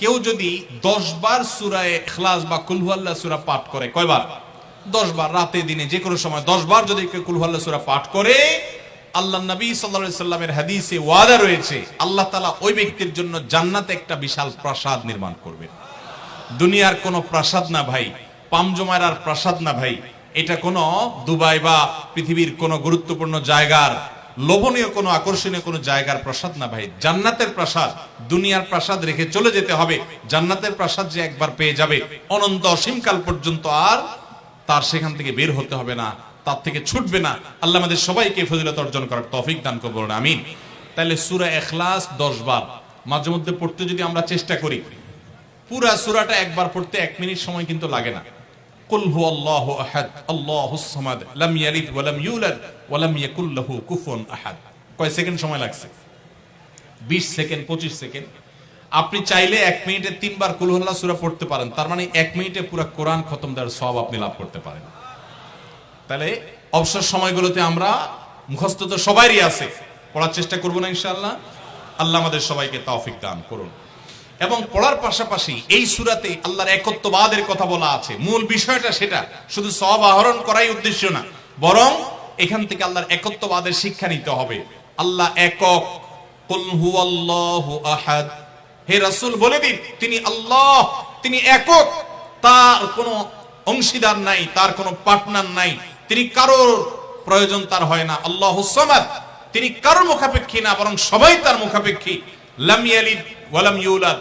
কেউ যদি 10 বার সূরা ইখলাস বা কুল হুয়াল্লাহ সূরা পাঠ করে, কয়বার? 10 বার, রাতে দিনে যে কোনো সময় 10 বার যদি কেউ কুল হুয়াল্লাহ সূরা পাঠ করে, আল্লাহর নবী সাল্লাল্লাহু আলাইহি সাল্লামের হাদিসে ওয়াদা রয়েছে আল্লাহ তাআলা ওই ব্যক্তির জন্য জান্নাতে একটা বিশাল প্রাসাদ নির্মাণ করবেন। দুনিয়ার কোনো প্রাসাদ না ভাই, পামজমারার প্রাসাদ না ভাই, এটা কোনো দুবাই বা পৃথিবীর কোনো গুরুত্বপূর্ণ জায়গার লোভনীয় কোনো আকর্ষণীয় কোনো জায়গার প্রাসাদ না ভাই, জান্নাতের প্রাসাদ। দুনিয়ার প্রাসাদ রেখে চলে যেতে হবে, জান্নাতের প্রাসাদ যে একবার পেয়ে যাবে অনন্ত অসীমকাল পর্যন্ত আর তার সেখান থেকে বের হতে হবে না, তার থেকে ছুটবে না। আল্লাহ আমাদের সবাইকে ফজিলত অর্জন করার তৌফিক দান করুন, বলুন আমিন। তাহলে সূরা ইখলাস 10 বার মাঝে মধ্যে পড়তে যদি আমরা চেষ্টা করি, পুরা সূরাটা একবার পড়তে 1 মিনিট সময় কিন্তু লাগে না। কুল হুয়াল্লাহু আহাদ আল্লাহুস সামাদ লাম ইয়ালিদ ওয়া লাম ইউলাদ ওয়া লাম ইয়াকুল লাহু কুফুয়ান আহাদ। কয় সেকেন্ড সময় লাগছে? 20 সেকেন্ড, 25 সেকেন্ড। আপনি চাইলে 1 মিনিটে 3 বার কুল হুয়াল্লাহ সূরা পড়তে পারেন, তার মানে 1 মিনিটে পুরো কোরআন খতম দেওয়ার সওয়াব আপনি লাভ করতে পারেন। তাহলে অবসর সময়গুলোতে আমরা মুখস্থ তো সবারই আছে, পড়ার চেষ্টা করব না ইনশাআল্লাহ। আল্লাহ আমাদের সবাইকে তৌফিক দান করুন। এবং পড়ার পাশাপাশি এই সূরাতে আল্লাহর একত্ববাদের কথা বলা আছে, মূল বিষয়টা সেটা, শুধু সওয়াব আহরণ করাই উদ্দেশ্য না, বরং এখান থেকে আল্লাহর একত্ববাদের শিক্ষা নিতে হবে। আল্লাহ একক, কুল হুয়াল্লাহু আহাদ, হে রাসূল বলে দিন তিনি আল্লাহ, তিনি একক, তার কোনো অংশীদার নাই, তার কোনো পার্টনার নাই, তিনি কারোর প্রয়োজন তার হয় না। আল্লাহুস সামাদ, তিনি কারোর মুখাপেক্ষী না, বরং সবাই তার মুখাপেক্ষী। লাম ইয়ালিদ ওয়া লাম ইউলাদ,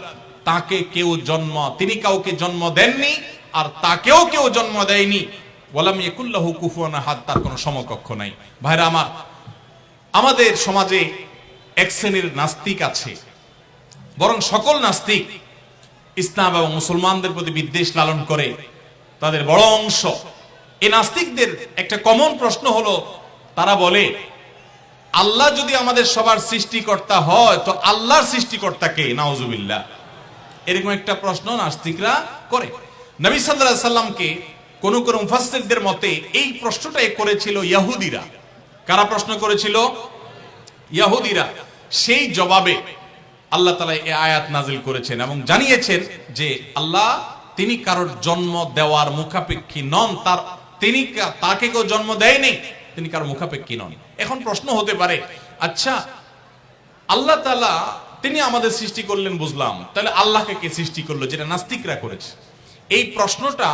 তাকে কেউ জন্ম, তিনি কাউকে জন্ম দেননি আর তাকেও কেউ জন্ম দেয়নি। ওয়া লাম ইয়াকুল লাহু কুফুয়ান আহাদ, তার কোনো সমকক্ষ নাই। ভাইরা আমার, আমাদের সমাজে এক শ্রেণীর নাস্তিক আছে, বরং সকল নাস্তিক ইসলাম এবং মুসলমানদের প্রতি বিদ্বেষ লালন করে, তাদের বড় অংশ। এই নাস্তিকদের একটা কমন প্রশ্ন হলো, তারা বলে আল্লাহ যদি আমাদের সবার সৃষ্টিকর্তা হয় তো আল্লাহর সৃষ্টিকর্তা কে? নাউজুবিল্লাহ। এরকম একটা প্রশ্ন নাস্তিকরা করে। নবী সাল্লাল্লাহু আলাইহি সাল্লামকে কোন কোন মুফাসসিরদের মতে এই প্রশ্নটাই করেছিল ইহুদিরা। কারা প্রশ্ন করেছিল? ইহুদিরা। সেই জবাবে আল্লাহ তাআলা এই আয়াত নাযিল করেছেন এবং জানিয়েছেন যে আল্লাহ তিনি কারোর জন্ম দেওয়ার মুখাপেক্ষী নন, তাকে কেউ জন্ম দেয়নি, তিনি কারোর মুখাপেক্ষী নন। এখন প্রশ্ন হতে পারে, আচ্ছা আল্লাহ তাআলা তিনি আমাদের সৃষ্টি করলেন বুঝলাম, তাহলে আল্লাহকে কে সৃষ্টি করলো, যেটা নাস্তিকরা করেছে। এই প্রশ্নটা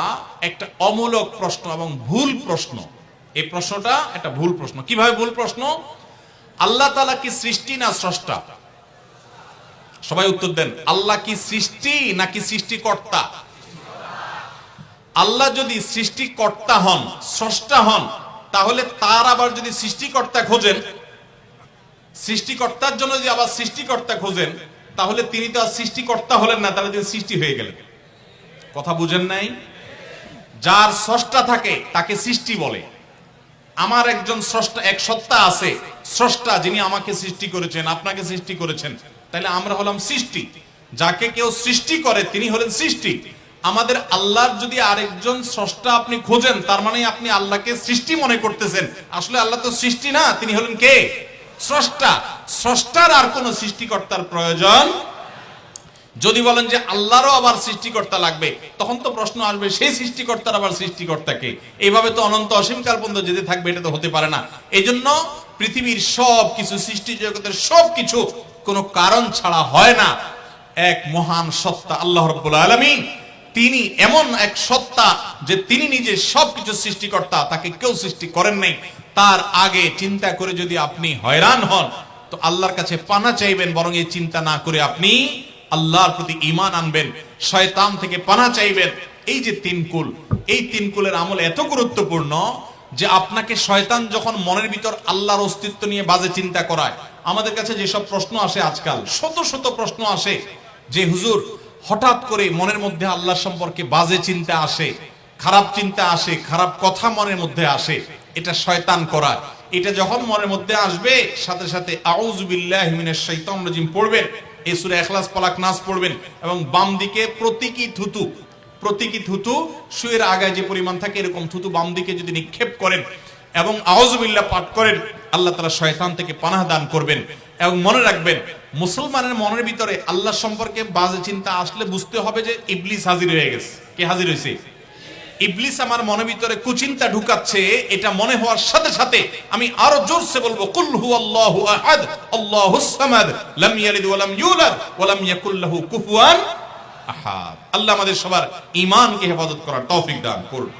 একটা অমূলক প্রশ্ন এবং ভুল প্রশ্ন। এই প্রশ্নটা একটা ভুল প্রশ্ন। কিভাবে ভুল প্রশ্ন? আল্লাহ তাআলা কি সৃষ্টি না স্রষ্টা? সবাই উত্তর দেন। আল্লাহ কি সৃষ্টি নাকি সৃষ্টিকর্তা? আল্লাহ যদি সৃষ্টিকর্তা হন, স্রষ্টা হন, তাহলে তার আবার যদি সৃষ্টিকর্তা খোঁজেন, সৃষ্টিকর্তার জন্য যদি আবার সৃষ্টিকর্তা খোঁজেন, তাহলে তিনি তো আর সৃষ্টিকর্তা হলেন না, তাহলে তিনি সৃষ্টি হয়ে গেলেন। কথা বুঝেন নাই? যার স্রষ্টা থাকে তাকে সৃষ্টি বলে। আমার একজন স্রষ্টা, এক সত্তা আছে, স্রষ্টা, যিনি আমাকে সৃষ্টি করেছেন, আপনাকে সৃষ্টি করেছেন, তাহলে আমরা হলাম সৃষ্টি। যাকে কেউ সৃষ্টি করে তিনি হলেন সৃষ্টি। আমাদের আল্লাহর যদি আরেকজন স্রষ্টা আপনি খোঁজেন, তার মানে আপনি আল্লাহকে সৃষ্টি মনে করতেছেন। আসলে আল্লাহ তো সৃষ্টি না, তিনি হলেন কে? স্রষ্টা। স্রষ্টার আর কোন সৃষ্টিকর্তার প্রয়োজন। যদি বলেন যে আল্লাহরও আবার সৃষ্টিকর্তা লাগবে, তখন তো প্রশ্ন আসবে সেই সৃষ্টিকর্তার আবার সৃষ্টিকর্তাকে। এইভাবে তো অনন্ত অসীমকাল পর্যন্ত যেতে থাকবে, এটা তো হতে পারে না। এই জন্য পৃথিবীর সব কিছু, সৃষ্টি জগতের সব কিছু কোনো কারণ ছাড়া হয় না। এক মহান সত্তা আল্লাহ রাব্বুল আলামিন, তিনি এমন এক সত্তা যে তিনি নিজে সবকিছু সৃষ্টিকর্তা, তাকে কেউ সৃষ্টি করেন নাই। তার আগে চিন্তা করে যদি আপনি হয়রান হন তো আল্লাহর কাছে পানা চাইবেন, বরং এই চিন্তা না করে আপনি আল্লাহর প্রতি ঈমান আনবেন, শয়তান থেকে পানা চাইবেন। এই যে 3 কুল, এই 3 কুলের আমল এত গুরুত্বপূর্ণ যে আপনাকে শয়তান যখন মনের ভিতর আল্লাহর অস্তিত্ব নিয়ে বাজে চিন্তা করায়, আমাদের কাছে যেসব প্রশ্ন আসে আজকাল, শত শত প্রশ্ন আসে যে হুজুর হঠাৎ করে মনের মধ্যে আল্লাহ সম্পর্কে বাজে চিন্তা আসে, খারাপ চিন্তা আসে, খারাপ কথা মনের মধ্যে আসে, এটা শয়তান করা। এটা যখন মনের মধ্যে আসবে, সাথে সাথে আউযু বিল্লাহি মিনাশ শাইতানির রাজিম পড়বেন, এই সূরা ইখলাস, ফালাক, নাস পড়বেন এবং বাম দিকে প্রতীকী থুতু শুয়ের আগায় যে পরিমাণ থাকে এরকম থুতু বাম দিকে যদি নিক্ষেপ করেন এবং আউযু বিল্লাহ পাঠ করেন, আল্লাহ তাআলা শয়তান থেকে পানাহ দান করবেন। এবং মনে রাখবেন, মুসলমানের মনের ভিতরে আল্লাহ সম্পর্কে বাজে চিন্তা আসলে বুঝতে হবে যে ইবলিস হাজির হয়ে গেছে। কে হাজির হয়েছে? ইবলিস আমার মনের ভিতরে কুচিন্তা ঢুকাচ্ছে। এটা মনে হওয়ার সাথে সাথে আমি আরো জোরসে বলবো, কুল হুয়াল্লাহু আহাদ আল্লাহুস সামাদ লাম ইয়ালিদ ওয়া লাম ইউলাদ ওয়া লাম ইয়াকুল লাহু কুফুয়ান আহাদ। আল্লাহ আমাদের সবার ঈমানকে হেফাজত করার তৌফিক দান করুন।